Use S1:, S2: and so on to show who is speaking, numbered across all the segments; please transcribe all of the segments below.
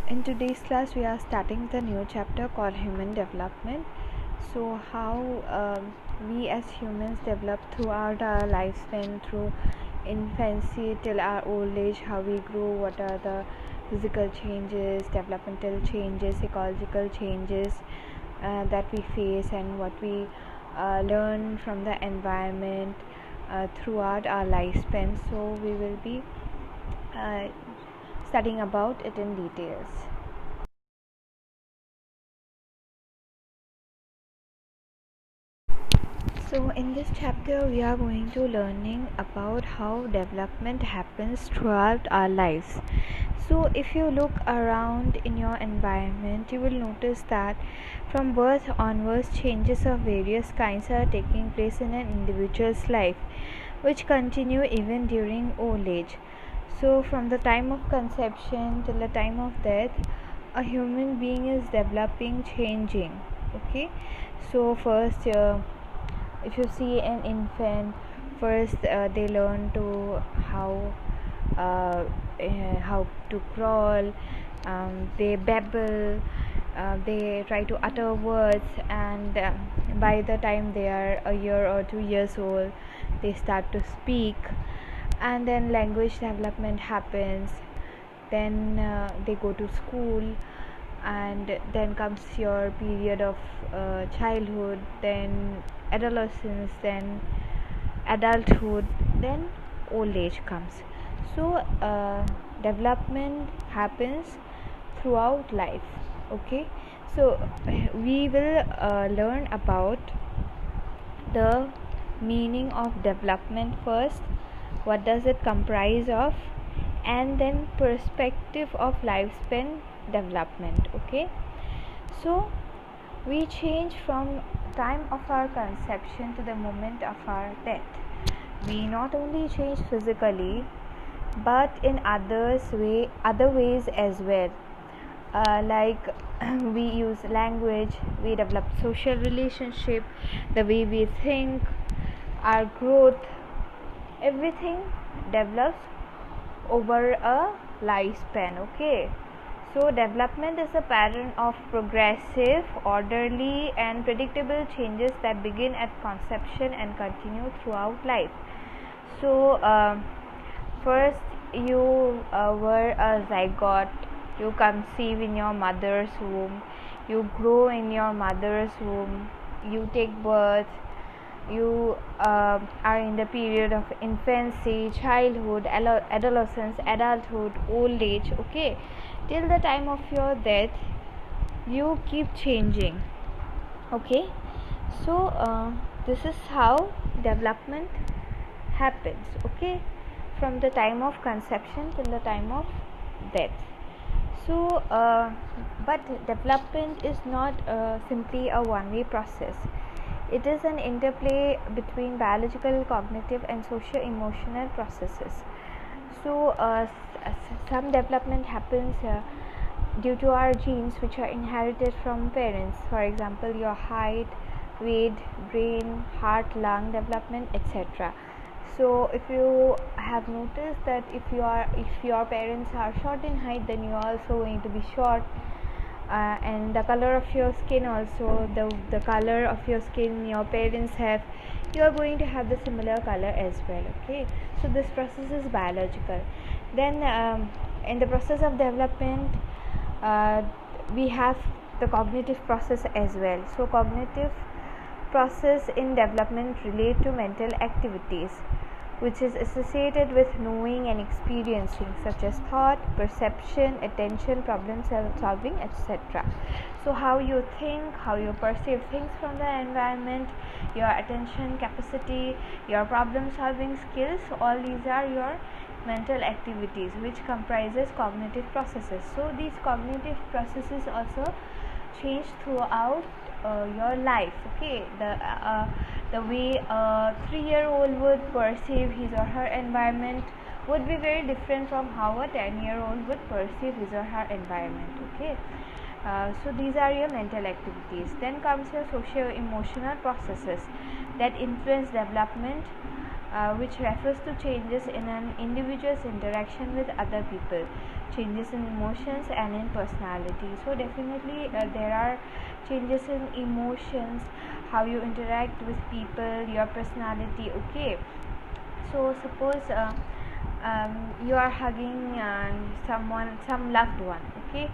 S1: In today's class, we are starting the new chapter called Human Development. So, how we as humans develop throughout our lifespan, through infancy till our old age, how we grow, what are the physical changes, developmental changes, psychological changes that we face, and what we learn from the environment throughout our lifespan. So, we will be uh, studying about it in details. So in this chapter we are going to learning about how development happens throughout our lives. So if you look around in your environment, you will notice that from birth onwards changes of various kinds are taking place in an individual's life, which continue even during old age. So from the time of conception till the time of death, a human being is developing, changing. Okay, so first if you see an infant, first they learn to uh, how to crawl, they babble, they try to utter words, and by the time they are a year or 2 years old, they start to speak, and then language development happens. Then they go to school, and then comes your period of childhood, then adolescence, then adulthood, then old age comes. So development happens throughout life. Okay, so we will learn about the meaning of development first, what does it comprise of, and then perspective of lifespan development. Okay, so we change from time of our conception to the moment of our death. We not only change physically but in other ways as well. Like we use language, we develop social relationship, the way we think, our growth, everything develops over a lifespan. Okay, so development is a pattern of progressive, orderly, and predictable changes that begin at conception and continue throughout life. So first you were a zygote, you conceive in your mother's womb, you grow in your mother's womb, you take birth, you are in the period of infancy, childhood, adolescence, adulthood, old age. Okay, till the time of your death you keep changing. Okay, so this is how development happens. Okay, from the time of conception till the time of death. So but development is not simply a one-way process. It is an interplay between biological, cognitive, and socio-emotional processes. So some development happens due to our genes, which are inherited from parents. For example, your height, weight, brain, heart, lung development, etc. So if you have noticed that if your parents are short in height, then you are also going to be short. And the color of your skin also, the color of your skin your parents have, you are going to have the similar color as well. Okay, so this process is biological. Then in the process of development, we have the cognitive process as well. So cognitive process in development relate to mental activities which is associated with knowing and experiencing, such as thought, perception, attention, problem solving, etc. So how you think, how you perceive things from the environment, your attention capacity, your problem solving skills, all these are your mental activities which comprises cognitive processes. So these cognitive processes also change throughout your life. Okay, the way a 3-year-old would perceive his or her environment would be very different from how a 10-year-old would perceive his or her environment. Okay, so these are your mental activities. Then comes your socio-emotional processes that influence development, which refers to changes in an individual's interaction with other people. changes in emotions and in personality. So definitely there are changes in emotions, how you interact with people, your personality. Okay, so suppose you are hugging some loved one. Okay,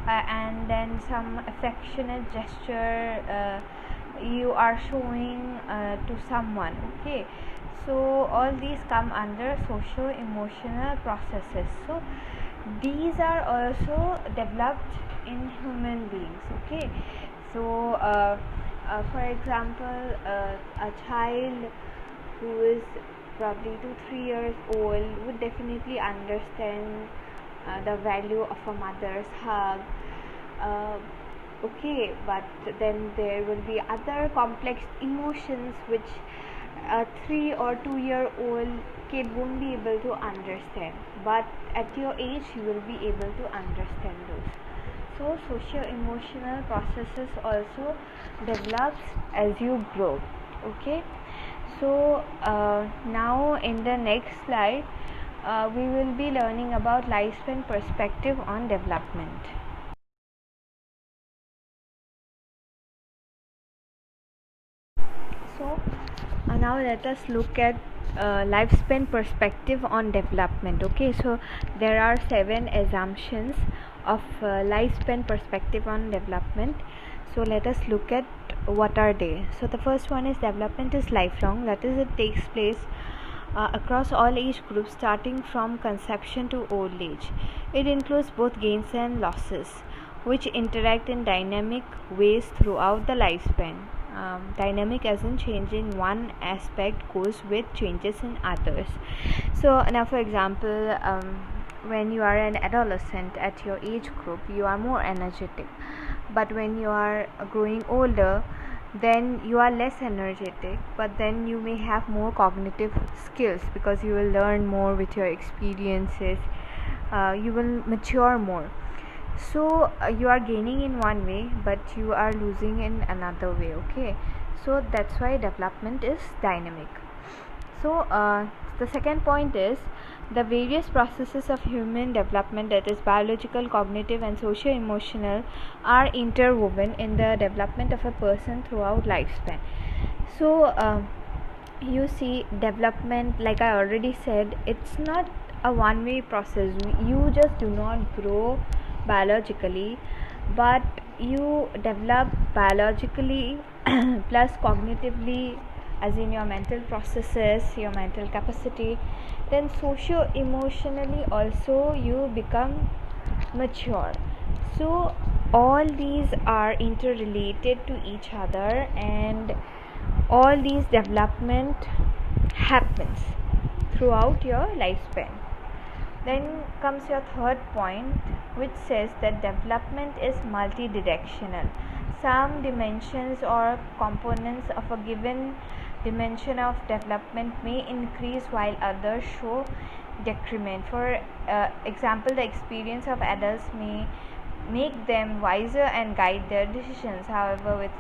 S1: and then some affectionate gesture you are showing to someone. Okay, so all these come under social emotional processes. So these are also developed in human beings. Okay, so for example, a child who is probably 2-3 years old would definitely understand the value of a mother's hug. uh, okay, but then there will be other complex emotions which a 3 or 2 year old kid won't be able to understand, but at your age you will be able to understand those. So socio emotional processes also develops as you grow. Okay, so now in the next slide we will be learning about lifespan perspective on development. So now let us look at lifespan perspective on development. Okay, so there are 7 assumptions of lifespan perspective on development. So let us look at what are they. So the first one is development is lifelong, that is, it takes place across all age groups starting from conception to old age. It includes both gains and losses, which interact in dynamic ways throughout the lifespan. Dynamic as in change in one aspect goes with changes in others. So now for example, when you are an adolescent at your age group, you are more energetic, but when you are growing older, then you are less energetic, but then you may have more cognitive skills because you will learn more with your experiences. You will mature more. So you are gaining in one way but you are losing in another way. Okay, so that's why development is dynamic. So the second point is the various processes of human development, that is biological, cognitive and socio-emotional, are interwoven in the development of a person throughout lifespan. So you see, development, like I already said, it's not a one way process. You just do not grow biologically, but you develop biologically plus cognitively, as in your mental processes, your mental capacity. Then socio emotionally also you become mature. So all these are interrelated to each other, and all these development happens throughout your lifespan. Then comes your third point, which says that development is multidirectional. Some dimensions or components of a given dimension of development may increase while others show decrement. For example, the experience of adults may make them wiser and guide their decisions. However, with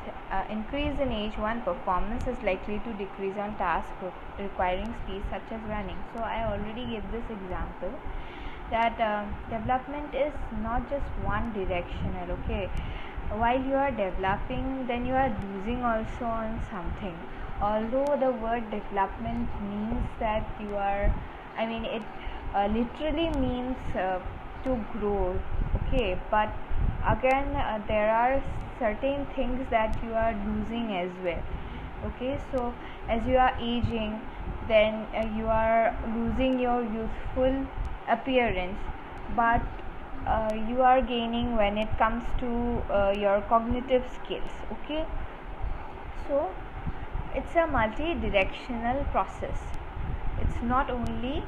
S1: increase in age, one performance is likely to decrease on tasks requiring speed, such as running. So I already gave this example that development is not just one directional. Okay, while you are developing, then you are losing also on something. Although the word development means that you are, I mean, it literally means to grow. Okay, but again there are certain things that you are losing as well. Okay, so as you are aging, then you are losing your youthful appearance, but you are gaining when it comes to your cognitive skills. Okay, so it's a multi-directional process. It's not only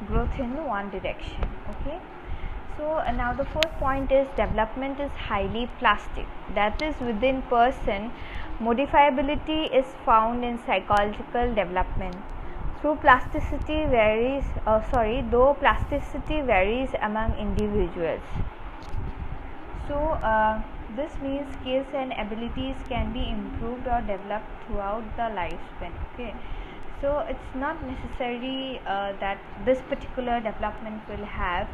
S1: growth in one direction. Okay, so now the fourth point is development is highly plastic, that is, within person modifiability is found in psychological development. Though plasticity varies among individuals. So this means skills and abilities can be improved or developed throughout the lifespan. Okay, so it's not necessary that this particular development will have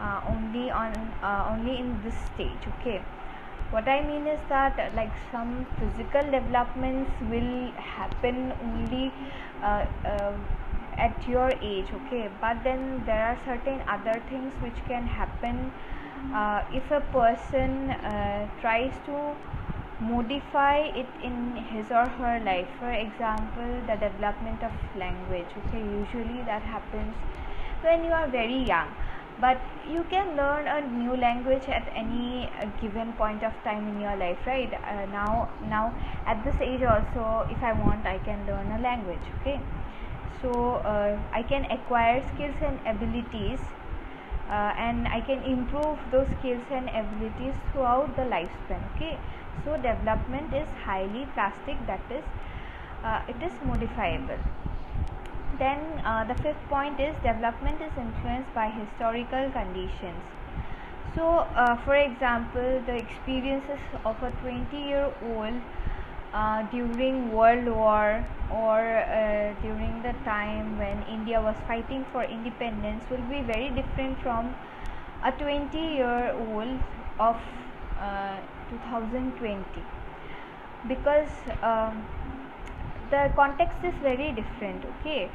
S1: only in this stage. Okay, what I mean is that like some physical developments will happen only uh, uh, at your age. Okay, but then there are certain other things which can happen if a person tries to modify it in his or her life. For example, the development of language. Okay, usually that happens when you are very young, but you can learn a new language at any given point of time in your life, right? Now at this age also, if I want, I can learn a language. Okay, so I can acquire skills and abilities, and I can improve those skills and abilities throughout the lifespan. Okay, so development is highly plastic, that is, it is modifiable. Then the fifth point is development is influenced by historical conditions. So for example, the experiences of a 20-year-old during World War, or during the time when India was fighting for independence, will be very different from a 20-year-old of 2020, because the context is very different. Okay,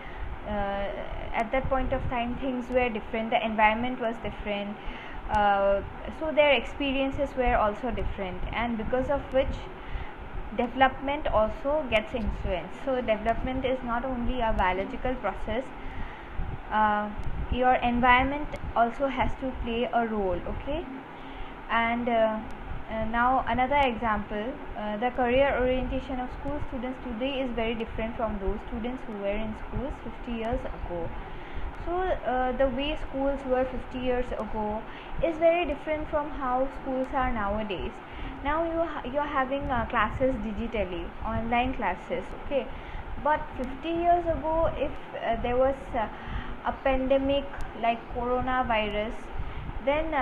S1: at that point of time things were different, the environment was different, so their experiences were also different, and because of which development also gets influenced. So development is not only a biological process, your environment also has to play a role. Okay, and now another example, the career orientation of school students today is very different from those students who were in schools 50 years ago. So the way schools were 50 years ago is very different from how schools are nowadays. Now you're having classes digitally, online classes. Okay, but 50 years ago, if there was a pandemic like coronavirus, then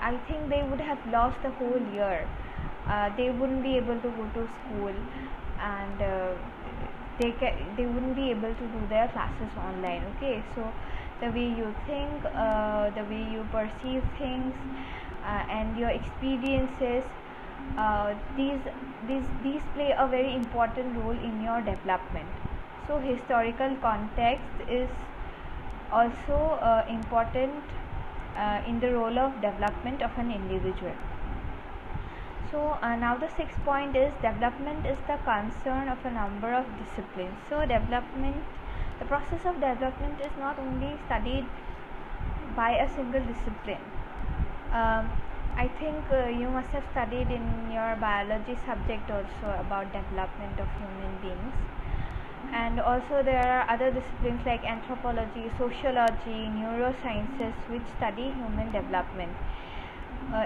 S1: I think they would have lost a whole year. They wouldn't be able to go to school, and they wouldn't be able to do their classes online. Okay, so the way you think, the way you perceive things, and your experiences, these play a very important role in your development. So historical context is also important in the role of development of an individual. So now the sixth point is development is the concern of a number of disciplines. So the process of development is not only studied by a single discipline. I think you must have studied in your biology subject also about development of human beings, and also there are other disciplines like anthropology, sociology, neurosciences which study human development,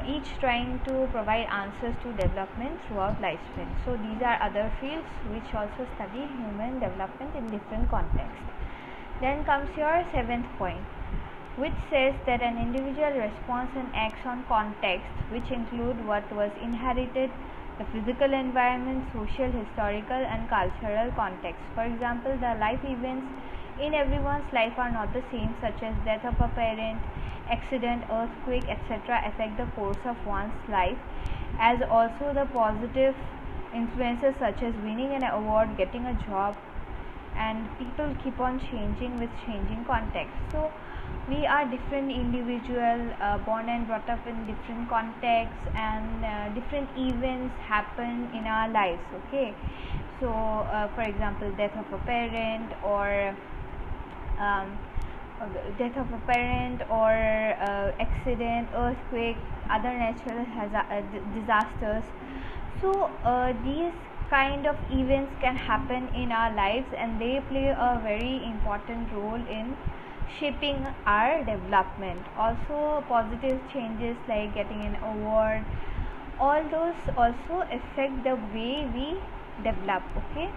S1: each trying to provide answers to development throughout lifespan. So these are other fields which also study human development in different contexts. Then comes your seventh point, which says that an individual responds and acts on context, which include what was inherited, the physical environment, social, historical, and cultural context. For example, the life events in everyone's life are not the same, such as death of a parent, accident, earthquake, etc. affect the course of one's life, as also the positive influences such as winning an award, getting a job, and people keep on changing with changing context. So we are different individual, born and brought up in different contexts, and different events happen in our lives. Okay, so for example, death of a parent, or um, accident, earthquake, other natural disasters. So these kind of events can happen in our lives, and they play a very important role in shaping our development. Also positive changes like getting an award, all those also affect the way we develop. Okay,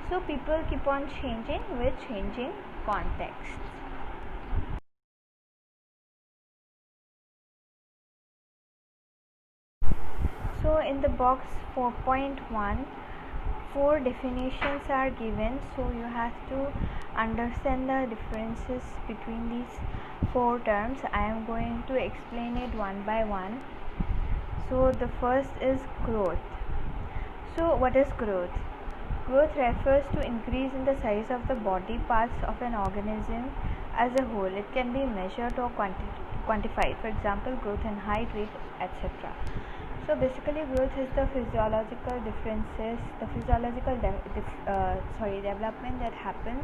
S1: so people keep on changing with changing contexts. So in the box 4.1 4 definitions are given, so you have to understand the differences between these 4 terms. I am going to explain it one by one. So the first is growth. So what is growth? Growth refers to increase in the size of the body parts of an organism as a whole. It can be measured or quantified. For example, growth in height, weight, etc. So basically, growth is the physiological differences, the physiological development that happens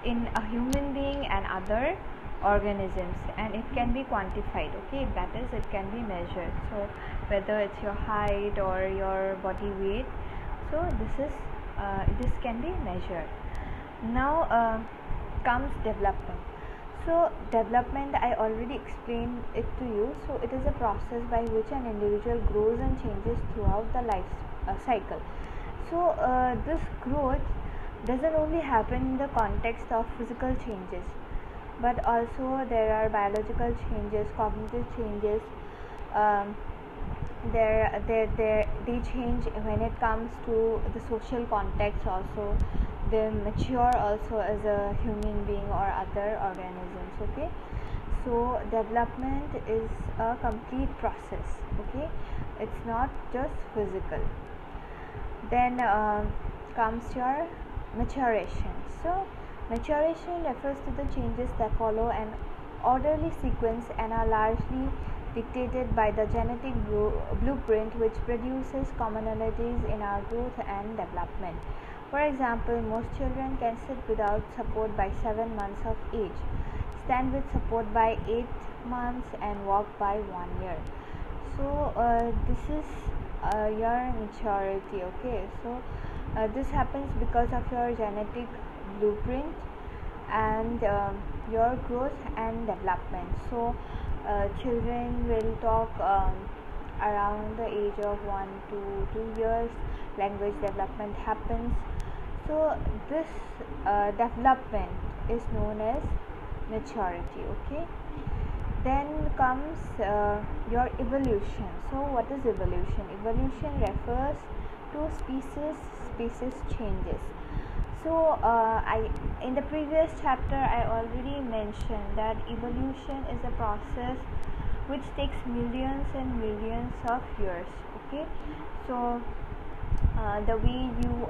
S1: in a human being and other organisms, and it can be quantified. Okay, that is, it can be measured. So whether it's your height or your body weight, so this can be measured. Now comes development. So development, I already explained it to you. So it is a process by which an individual grows and changes throughout the life cycle. So this growth doesn't only happen in the context of physical changes, but also there are biological changes, cognitive changes. They change when it comes to the social context also. They mature also as a human being or other organisms. Okay, so development is a complete process. Okay, it's not just physical. Then comes your maturation. So maturation refers to the changes that follow an orderly sequence and are largely dictated by the genetic blueprint, which produces commonalities in our growth and development. For example, most children can sit without support by 7 months of age, stand with support by 8 months, and walk by 1 year. So this is your maturity. Okay, so this happens because of your genetic blueprint and your growth and development. So children will talk around the age of 1 to 2 years. Language development happens. So this development is known as maturity. Okay, then comes your evolution. So what is evolution? Evolution refers to species changes. So in the previous chapter I already mentioned that evolution is a process which takes millions and millions of years. Okay, so the way you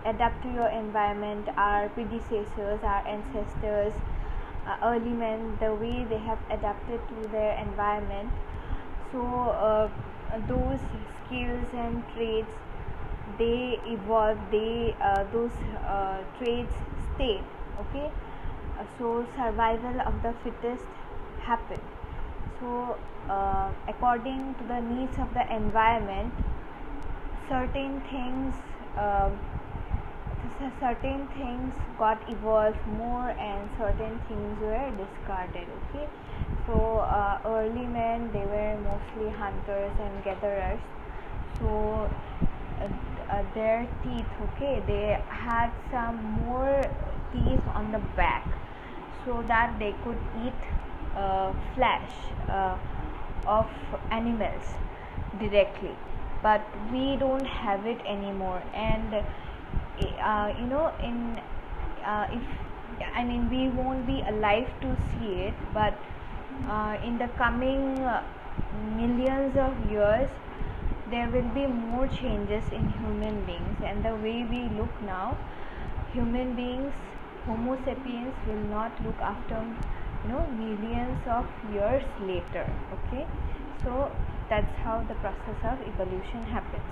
S1: adapt to your environment, our predecessors, our ancestors, early men, the way they have adapted to their environment. So those skills and traits, they evolve, those traits stay. Okay, so survival of the fittest happen. So according to the needs of the environment, certain things got evolved more and certain things were discarded. Okay, so early men, they were mostly hunters and gatherers. So their teeth, okay, they had some more teeth on the back so that they could eat flesh of animals directly, but we don't have it anymore. And we won't be alive to see it, but in the coming millions of years there will be more changes in human beings, and the way we look now, human beings, Homo sapiens, will not look after millions of years later. Okay, so that's how the process of evolution happens.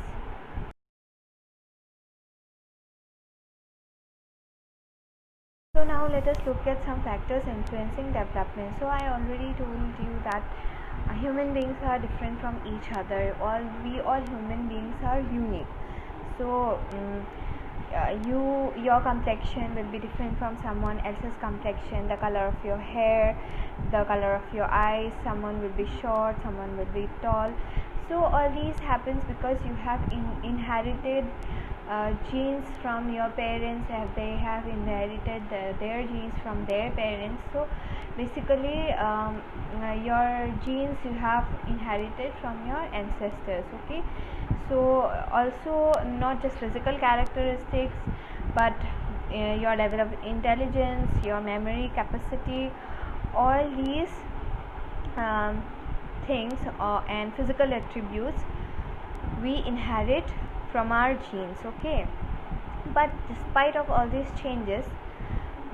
S1: So now let us look at some factors influencing development. So I already told you that human beings are different from each other. All human beings are unique. So your complexion will be different from someone else's complexion. The color of your hair, the color of your eyes. Someone will be short, someone will be tall. So all these happens because you have inherited genes from your parents. They have inherited their genes from their parents. So basically your genes you have inherited from your ancestors. Okay, So also not just physical characteristics, but your level of intelligence, your memory capacity, all these um, things and physical attributes we inherit from our genes. Okay, but despite of all these changes,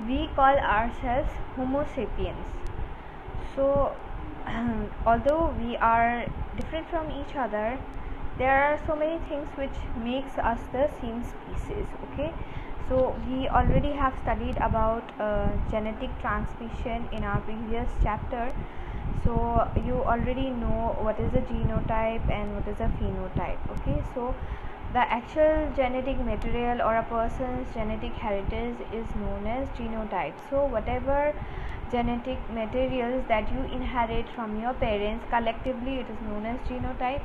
S1: we call ourselves Homo sapiens. So although we are different from each other, there are so many things which makes us the same species. Okay, so we already have studied about genetic transmission in our previous chapter. So you already know what is a genotype and what is a phenotype. Okay, so the actual genetic material or a person's genetic heritage is known as genotype. So whatever genetic materials that you inherit from your parents, collectively it is known as genotype.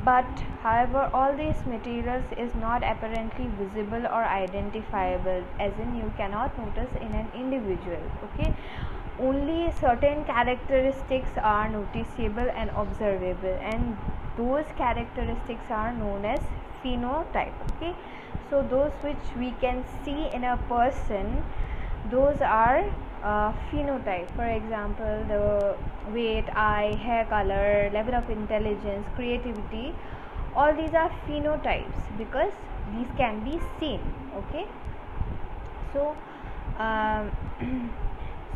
S1: But however, all these materials is not apparently visible or identifiable, as in you cannot notice in an individual. Okay, only certain characteristics are noticeable and observable, and those characteristics are known as phenotype. Okay, so those which we can see in a person, those are phenotype. For example, the weight, eye, hair color, level of intelligence, creativity, all these are phenotypes because these can be seen. Okay, so um,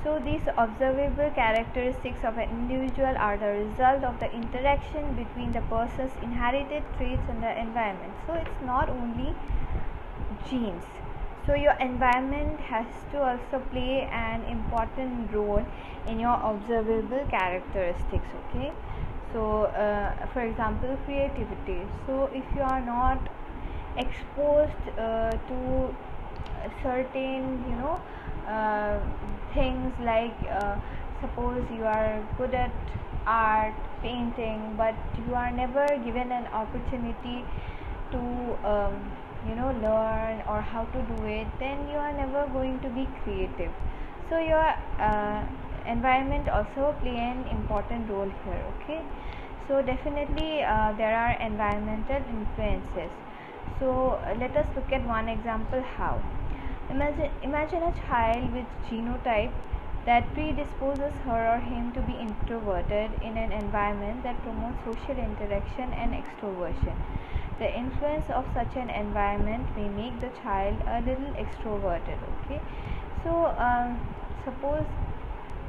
S1: so these observable characteristics of an individual are the result of the interaction between the person's inherited traits and the environment. So it's not only genes. So your environment has to also play an important role in your observable characteristics. Okay, so for example, creativity. So if you are not exposed to certain things, like suppose you are good at art, painting, but you are never given an opportunity to learn or how to do it, then you are never going to be creative. So your environment also play an important role here. Okay, so definitely there are environmental influences. So let us look at one example. How? Imagine a child with genotype that predisposes her or him to be introverted in an environment that promotes social interaction and extroversion. The influence of such an environment may make the child a little extroverted. Okay, so suppose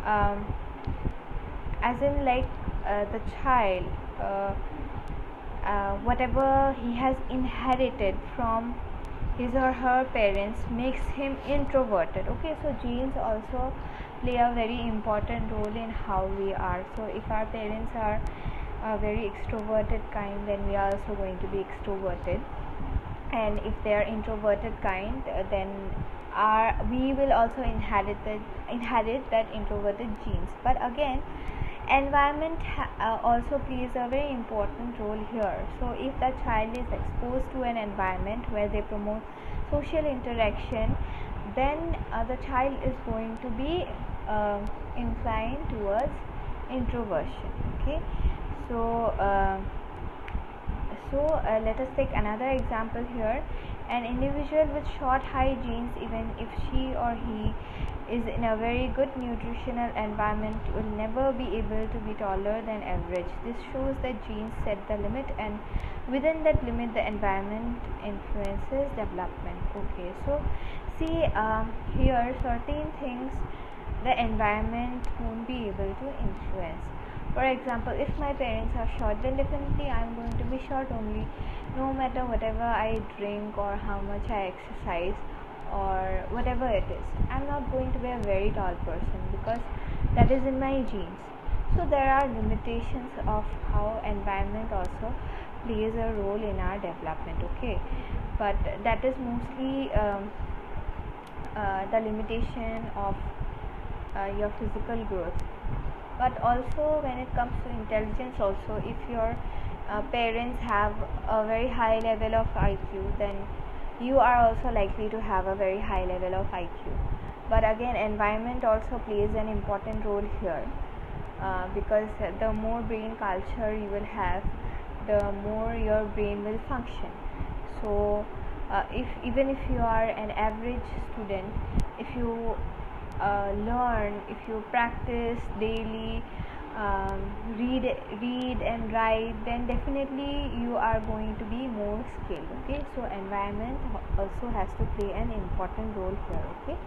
S1: as in like the child, whatever he has inherited from his or her parents makes him introverted. Okay, so genes also play a very important role in how we are. So if our parents are a very extroverted kind, then we are also going to be extroverted, and if they are introverted kind, then we will also inherit that introverted genes. But again, environment also plays a very important role here. So if the child is exposed to an environment where they promote social interaction, then the child is going to be inclined towards introversion. Okay, so let us take another example here. An individual with short high genes, even if she or he is in a very good nutritional environment, will never be able to be taller than average. This shows that genes set the limit, and within that limit the environment influences development. Okay, so see here certain things the environment won't be able to influence. For example, if my parents are short, then definitely I'm going to be short only, no matter whatever I drink or how much I exercise or whatever it is. I'm not going to be a very tall person because that is in my genes. So there are limitations of how environment also plays a role in our development. Okay, but that is mostly the limitation of your physical growth. But also when it comes to intelligence also, if your parents have a very high level of IQ, then you are also likely to have a very high level of IQ. But again, environment also plays an important role here, because the more brain culture you will have, the more your brain will function. So if even if you are an average student, if you learn, if you practice daily, read and write, then definitely you are going to be more skilled. Okay, so environment also has to play an important role here. Okay.